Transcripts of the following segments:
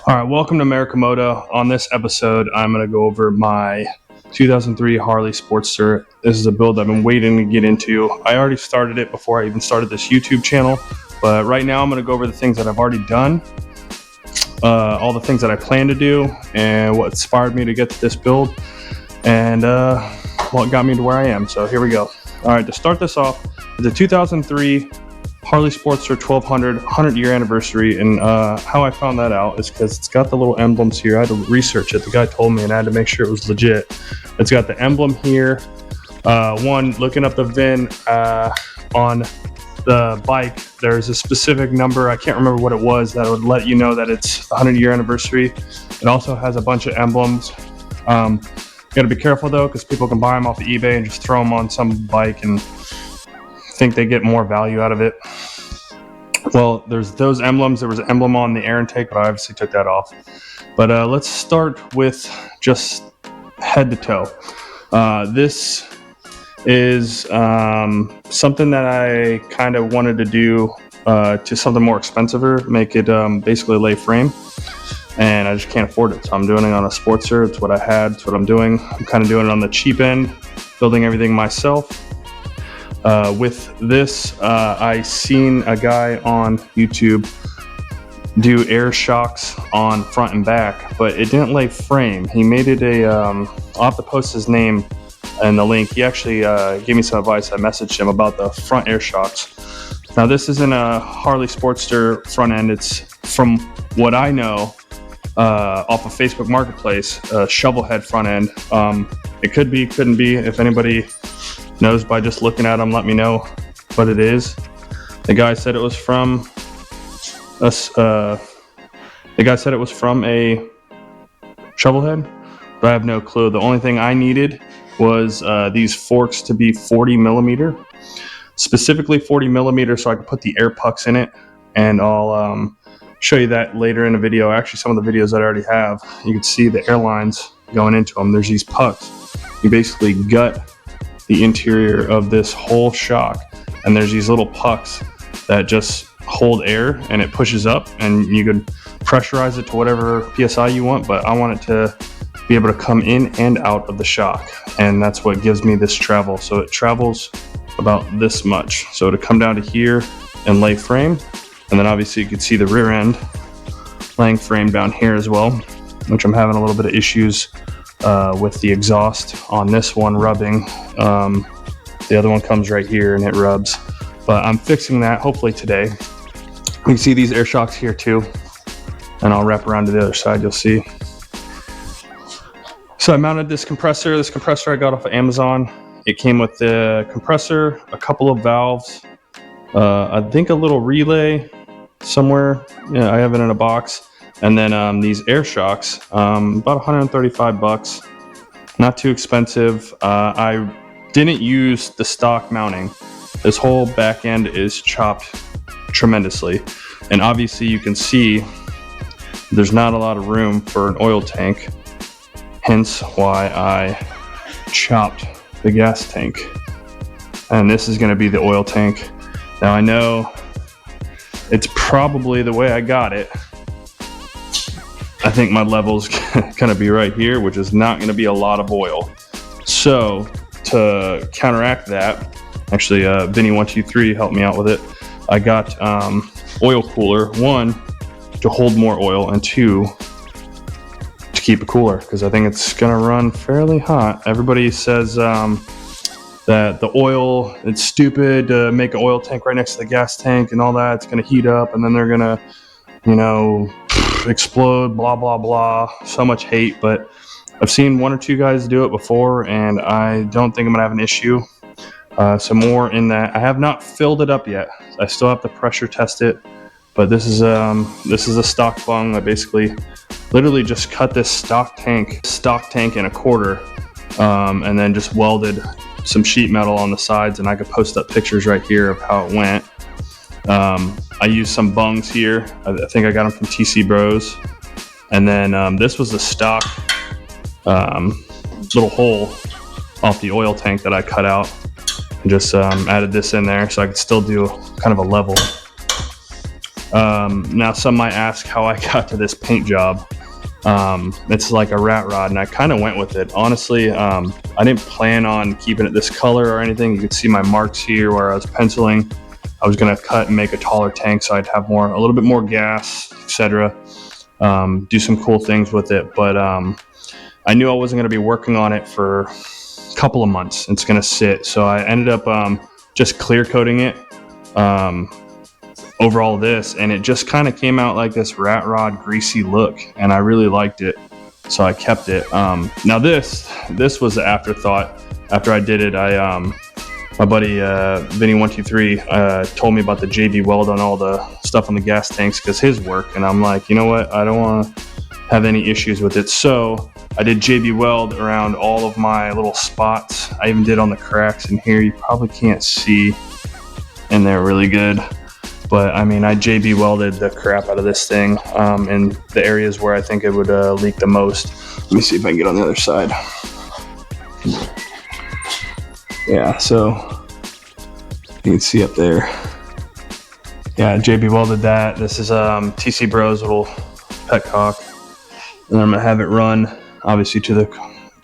All right, welcome to America Moto. On this episode, I'm going to go over my 2003 Harley Sportster. This is a build I've been waiting to get into. I already started it before I even started this YouTube channel, but right now I'm going to go over the things that I've already done, all the things that I plan to do, and what inspired me to get to this build, and what got me to where I am. So here we go. All right, to start this off, the 2003 Harley Sportster 1200 100-year anniversary, and how I found that out is because it's got the little emblems here. I had to research it. The guy told me, and I had to make sure it was legit. It's got the emblem here. Looking up the VIN on the bike, there's a specific number, I can't remember what it was, that would let you know that it's the 100-year anniversary. It also has a bunch of emblems. You got to be careful though, because people can buy them off of eBay and just throw them on some bike and think they get more value out of it. Well, there's those emblems. There was an emblem on the air intake, but I obviously took that off. But let's start with just head to toe. This is something that I kind of wanted to do to something more expensive, make it basically lay frame, and I just can't afford it. So I'm doing it on a Sportster. It's what I had. It's what I'm doing. I'm kind of doing it on the cheap end, building everything myself. With this, I seen a guy on YouTube do air shocks on front and back, but it didn't lay frame. He made it I'll have to post his name and the link. He actually gave me some advice. I messaged him about the front air shocks. Now this isn't a Harley Sportster front end. It's, from what I know, off of Facebook Marketplace, a shovel head front end. It could be, couldn't be. If anybody knows by just looking at them, let me know what it is. The guy said it was from a shovel head, but I have no clue. The only thing I needed was these forks to be 40 millimeter, specifically 40 millimeter, so I could put the air pucks in it, and I'll show you that later in a video. Actually, some of the videos that I already have, you can see the airlines going into them. There's these pucks. You basically gut the interior of this whole shock, and there's these little pucks that just hold air, and it pushes up, and you could pressurize it to whatever PSI you want, but I want it to be able to come in and out of the shock, and that's what gives me this travel. So it travels about this much, so to come down to here and lay frame, and then obviously you can see the rear end laying frame down here as well, which I'm having a little bit of issues with the exhaust on this one rubbing. The other one comes right here and it rubs, but I'm fixing that hopefully today. You can see these air shocks here too, and I'll wrap around to the other side, you'll see. So I mounted this compressor. This compressor I got off of Amazon. It came with the compressor, a couple of valves, I think a little relay somewhere. Yeah, I have it in a box. And then these air shocks, about 135 bucks, not too expensive. I didn't use the stock mounting. This whole back end is chopped tremendously. And obviously you can see there's not a lot of room for an oil tank, hence why I chopped the gas tank. And this is gonna be the oil tank. Now I know it's probably the way I got it. I think my level's gonna be right here, which is not gonna be a lot of oil. So to counteract that, actually Vinny123 helped me out with it. I got oil cooler, one, to hold more oil, and two, to keep it cooler, because I think it's gonna run fairly hot. Everybody says that the oil, it's stupid to make an oil tank right next to the gas tank and all that. It's gonna heat up and then they're gonna, you know, explode, blah blah blah. So much hate, but I've seen one or two guys do it before, and I don't think I'm gonna have an issue. So more in that. I have not filled it up yet. I still have to pressure test it, but this is a stock bung. I basically literally just cut this stock tank in a quarter, and then just welded some sheet metal on the sides, and I could post up pictures right here of how it went. I used some bungs here. I think I got them from TC Bros. And then this was the stock little hole off the oil tank that I cut out, and just added this in there so I could still do kind of a level. Now some might ask how I got to this paint job. It's like a rat rod, and I kind of went with it. Honestly, I didn't plan on keeping it this color or anything. You can see my marks here where I was penciling. I was gonna cut and make a taller tank so I'd have a little bit more gas, etc. Do some cool things with it, but I knew I wasn't gonna be working on it for a couple of months. It's gonna sit, so I ended up just clear coating it over all this, and it just kind of came out like this rat rod greasy look, and I really liked it, so I kept it. Now this was the afterthought. After I did it, my buddy Vinny123 told me about the JB Weld on all the stuff on the gas tanks because his work, and I'm like, you know what, I don't want to have any issues with it, so I did JB Weld around all of my little spots. I even did on the cracks in here. You probably can't see in there really good, but I mean, I JB welded the crap out of this thing in the areas where I think it would leak the most. Let me see if I can get on the other side. Yeah, so you can see up there. Yeah, JB welded that. This is TC Bros little petcock, and I'm gonna have it run obviously to the,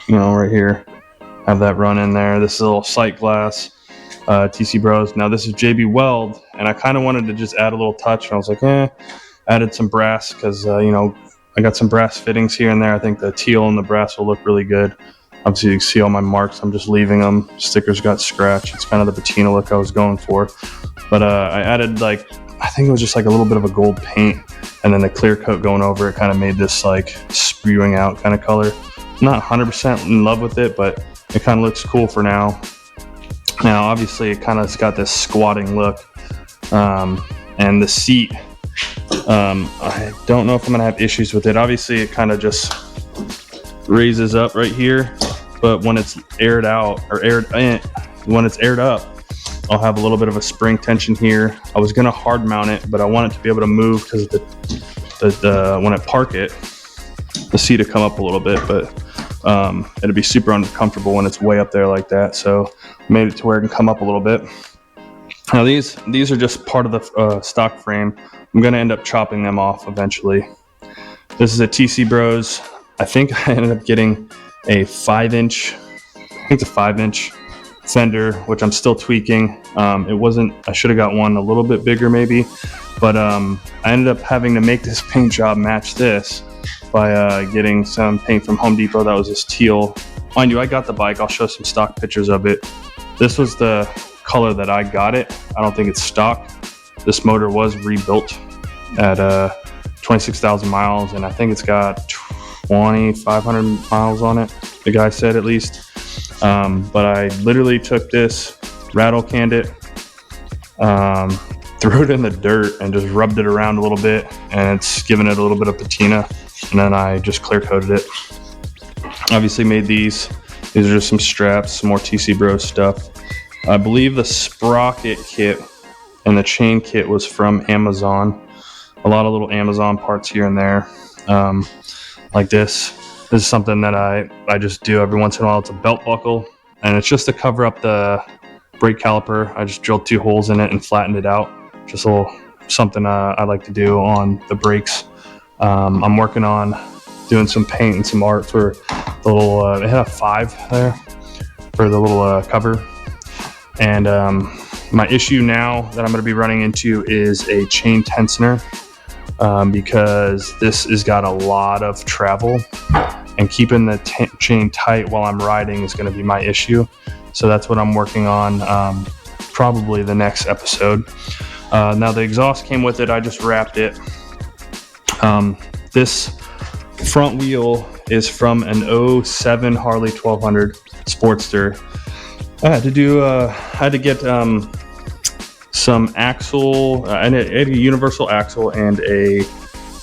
right here. Have that run in there. This is a little sight glass. TC Bros. Now this is JB Weld, and I kind of wanted to just add a little touch, and I was like, added some brass because I got some brass fittings here and there. I think the teal and the brass will look really good. Obviously you can see all my marks. I'm just leaving them. Stickers got scratched. It's kind of the patina look I was going for, but I added I think it was just like a little bit of a gold paint, and then the clear coat going over it kind of made this like spewing out kind of color. I'm not 100% in love with it, but it kind of looks cool for now. Now, obviously, it kind of got this squatting look, and the seat, I don't know if I'm going to have issues with it. Obviously, it kind of just raises up right here, but when it's aired out, or when it's aired up, I'll have a little bit of a spring tension here. I was going to hard mount it, but I want it to be able to move because when I park it, the seat will come up a little bit, but it'll be super uncomfortable when it's way up there like that. So made it to where it can come up a little bit. Now these are just part of the stock frame. I'm going to end up chopping them off eventually. This is a TC Bros. I think I ended up getting a 5-inch, I think it's a 5-inch fender, which I'm still tweaking. I should have got one a little bit bigger maybe, but I ended up having to make this paint job match this by getting some paint from Home Depot. That was this teal. Mind you, I got the bike. I'll show some stock pictures of it. This was the color that I got it. I don't think it's stock. This motor was rebuilt at 26,000 miles, and I think it's got 2,500 miles on it, the guy said at least. But I literally took this, rattle canned it, threw it in the dirt and just rubbed it around a little bit, and it's given it a little bit of patina, and then I just clear coated it. Obviously made these are just some straps, some more TC Bros stuff. I believe the sprocket kit and the chain kit was from Amazon. A lot of little Amazon parts here and there, like this. This is something that I just do every once in a while. It's a belt buckle, and it's just to cover up the brake caliper. I just drilled 2 holes in it and flattened it out. Just a little something I like to do on the brakes. I'm working on doing some paint and some art for the little, it had a 5 there for the little cover. And my issue now that I'm going to be running into is a chain tensioner, because this has got a lot of travel, and keeping the chain tight while I'm riding is going to be my issue. So that's what I'm working on, probably the next episode. Now the exhaust came with it. I just wrapped it. This front wheel is from an 07 Harley 1200 Sportster. I had to get some axle, and a universal axle and a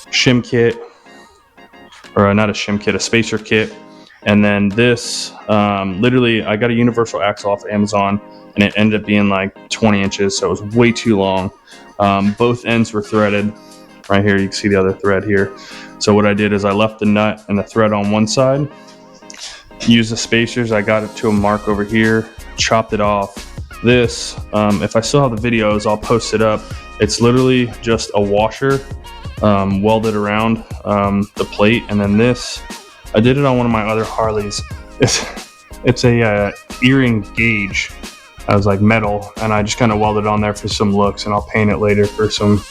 shim kit, or not a shim kit, a spacer kit. And then this, literally I got a universal axle off Amazon, and it ended up being like 20 inches, so it was way too long. Both ends were threaded. Right here, you can see the other thread here. So what I did is I left the nut and the thread on one side, used the spacers, I got it to a mark over here, chopped it off. This, if I still have the videos, I'll post it up. It's literally just a washer welded around the plate, and then this, I did it on one of my other Harleys. It's a earring gauge. I was like metal, and I just kind of welded on there for some looks, and I'll paint it later for some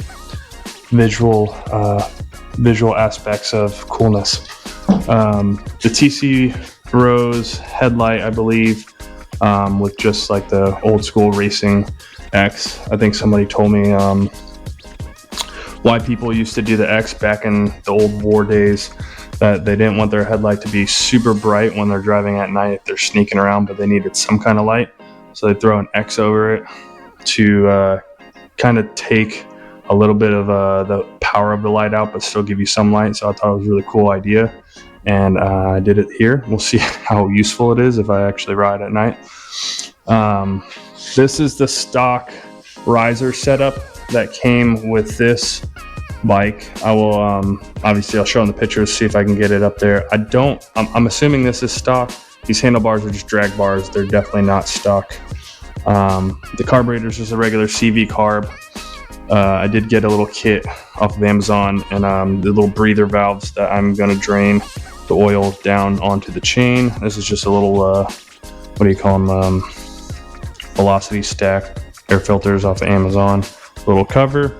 visual aspects of coolness. The TC Rose headlight, I believe, with just like the old school racing X. I think somebody told me why people used to do the X back in the old war days, that they didn't want their headlight to be super bright when they're driving at night if they're sneaking around, but they needed some kind of light. So they throw an X over it to kind of take a little bit of the power of the light out, but still give you some light. So I thought it was a really cool idea, and I did it here. We'll see how useful it is if I actually ride at night. This is the stock riser setup that came with this bike. I will obviously I'll show in the pictures, see if I can get it up there. I'm assuming this is stock. These handlebars are just drag bars. They're definitely not stock. The carburetor is just a regular CV carb. I did get a little kit off of Amazon, and the little breather valves that I'm going to drain the oil down onto the chain. This is just a little, what do you call them, velocity stack air filters off of Amazon. Little cover.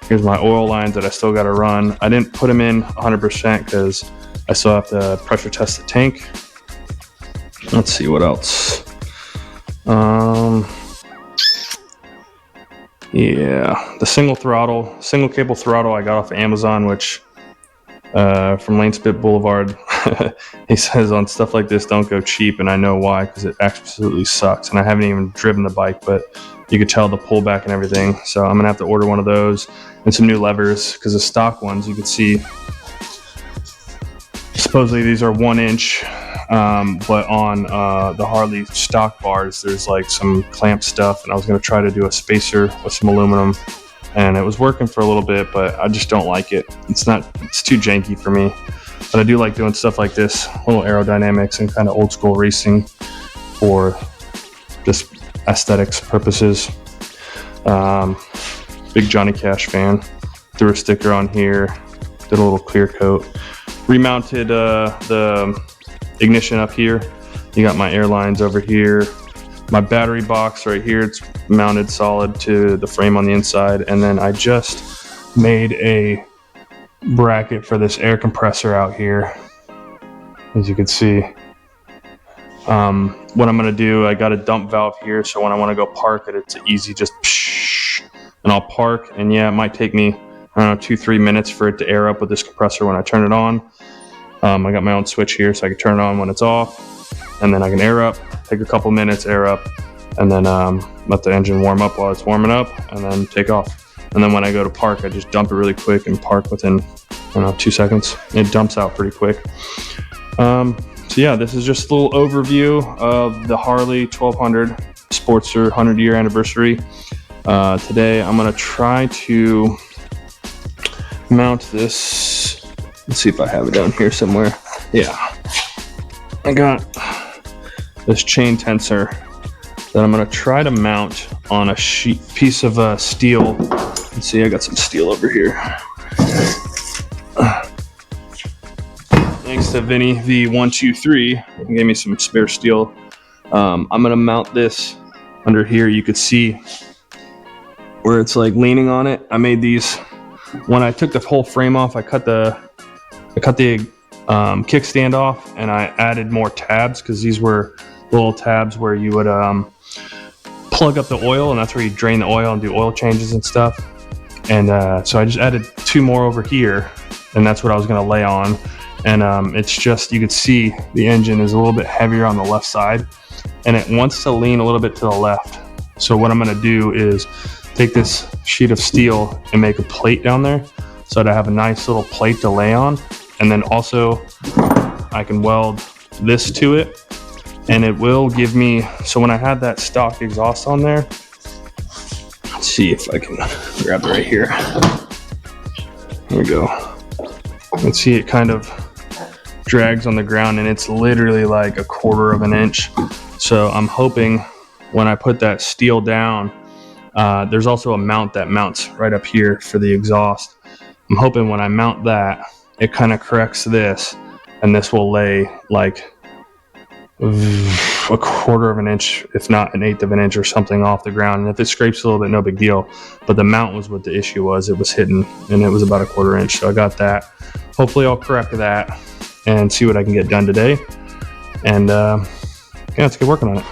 Here's my oil lines that I still got to run. I didn't put them in 100% because I still have to pressure test the tank. Let's see what else. Yeah, the single cable throttle I got off of Amazon, which from Lane Spit Boulevard, he says on stuff like this, don't go cheap, and I know why, because it absolutely sucks. And I haven't even driven the bike, but you could tell the pullback and everything. So I'm gonna have to order one of those and some new levers, because the stock ones, you can see, supposedly these are 1 inch, but on the Harley stock bars, there's like some clamp stuff, and I was going to try to do a spacer with some aluminum, and it was working for a little bit, but I just don't like it. It's too janky for me, but I do like doing stuff like this, little aerodynamics and kind of old school racing for just aesthetics purposes. Big Johnny Cash fan. Threw a sticker on here, did a little clear coat, remounted the ignition up here. You got my air lines over here, my battery box right here, it's mounted solid to the frame on the inside, and then I just made a bracket for this air compressor out here, as you can see. What I'm going to do, I got a dump valve here, so when I want to go park it, it's easy, just psh, and I'll park, and yeah, it might take me, I don't know, 2-3 minutes for it to air up with this compressor when I turn it on. I got my own switch here, so I can turn it on when it's off, and then I can air up, take a couple minutes, air up, and then let the engine warm up while it's warming up, and then take off. And then when I go to park, I just dump it really quick and park within, I don't know, 2 seconds. It dumps out pretty quick. So yeah, this is just a little overview of the Harley 1200 Sportster 100-year anniversary. Today I'm going to try to mount this. Let's see if I have it down here somewhere. Yeah, I got this chain tensor that I'm going to try to mount on a piece of steel. Let's see, I got some steel over here. Thanks to Vinny V123, he gave me some spare steel. I'm going to mount this under here. You could see where it's like leaning on it. I made these when I took the whole frame off. I cut the kickstand off, and I added more tabs, because these were little tabs where you would plug up the oil, and that's where you drain the oil and do oil changes and stuff. And so I just added 2 more over here, and that's what I was going to lay on. And it's just, you could see the engine is a little bit heavier on the left side, and it wants to lean a little bit to the left. So what I'm going to do is take this sheet of steel and make a plate down there, so that I have a nice little plate to lay on. And then also I can weld this to it, and it will give me, so when I had that stock exhaust on there, let's see if I can grab it right here. Here we go. Let's see, it kind of drags on the ground, and it's literally like 1/4 of an inch. So I'm hoping when I put that steel down, There's also a mount that mounts right up here for the exhaust. I'm hoping when I mount that, it kind of corrects this, and this will lay like a quarter of an inch, if not an eighth of an inch or something off the ground. And if it scrapes a little bit, no big deal. But the mount was what the issue was. It was hidden, and it was about a quarter inch. So I got that. Hopefully I'll correct that and see what I can get done today. And yeah, let's get working on it.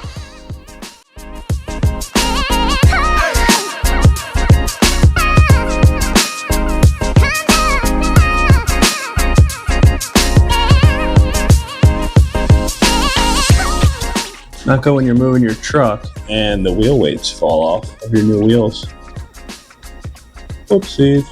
Not good when you're moving your truck and the wheel weights fall off of your new wheels. Oopsies.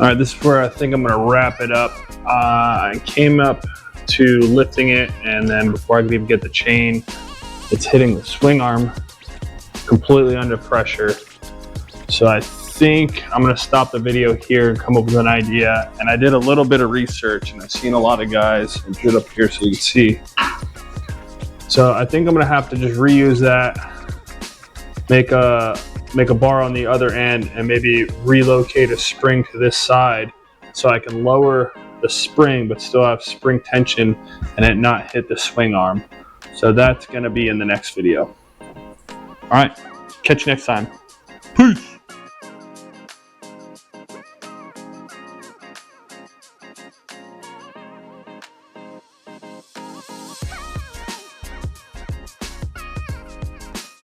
All right, this is where I think I'm gonna wrap it up. I came up to lifting it, and then before I could even get the chain, it's hitting the swing arm completely under pressure. So I think I'm gonna stop the video here and come up with an idea. And I did a little bit of research, and I've seen a lot of guys, and put it up here so you can see. So I think I'm gonna have to just reuse that, make a bar on the other end, and maybe relocate a spring to this side so I can lower the spring but still have spring tension and it not hit the swing arm. So that's gonna be in the next video. All right, catch you next time. Peace.